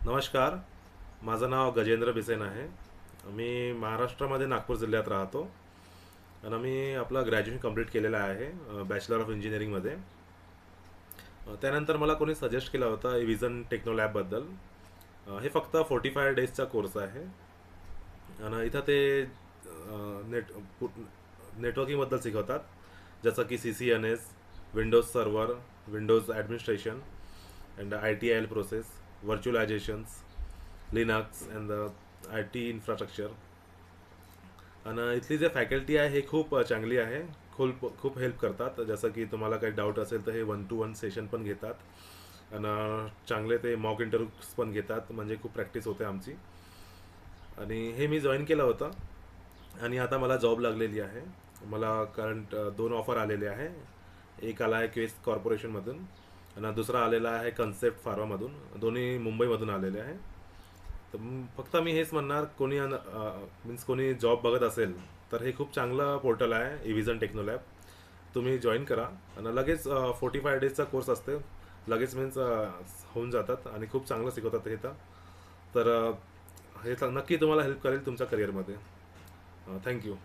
नमस्कार. माझं नाव गजेंद्र बिसेन आहे. मी महाराष्ट्रामध्ये नागपूर जिल्ह्यात राहतो आणि मी आपलं ग्रॅज्युएशन कंप्लीट केलेलं आहे बॅचलर ऑफ इंजिनिअरिंगमध्ये. त्यानंतर मला कोणी सजेस्ट केला होता विजन टेक्नो लॅबबद्दल. हे फक्त 45 डेजचा कोर्स आहे आणि इथं ते नेट नेटवर्किंगबद्दल शिकवतात, जसं की CCNS, Windows server, Windows administration and ITIL process, virtualisations, Linux and IT infrastructure. आणि इथली जे फॅकल्टी आहे हे खूप चांगली आहे. खूप हेल्प करतात. जसं की तुम्हाला काही डाऊट असेल तर हे 1-to-1 सेशन पण घेतात आणि चांगले ते मॉक इंटरव्ह्यूज पण घेतात, म्हणजे खूप प्रॅक्टिस होते आमची. आणि हे मी जॉईन केलं होतं आणि आता मला जॉब लागलेली आहे. मला करंट 2 ऑफर आलेले आहे. एक आला आहे क्वेस्ट कॉर्पोरेशनमधून आणि दुसरा आलेला आहे कन्सेप्ट फार्मामधून. दोन्ही मुंबईमधून आलेले आहे. तर फक्त मी हेच म्हणणार, कोणी मीन्स कोणी जॉब बघत असेल तर हे खूप चांगलं पोर्टल आहे इव्हिजन टेक्नो लॅब. तुम्ही जॉईन करा आणि लगेच 45 डेजचा कोर्स असते. लगेच मीन्स होऊन जातात आणि खूप चांगलं शिकवतात हे तर हे नक्की तुम्हाला हेल्प करेल तुमच्या करिअरमध्ये. थँक्यू.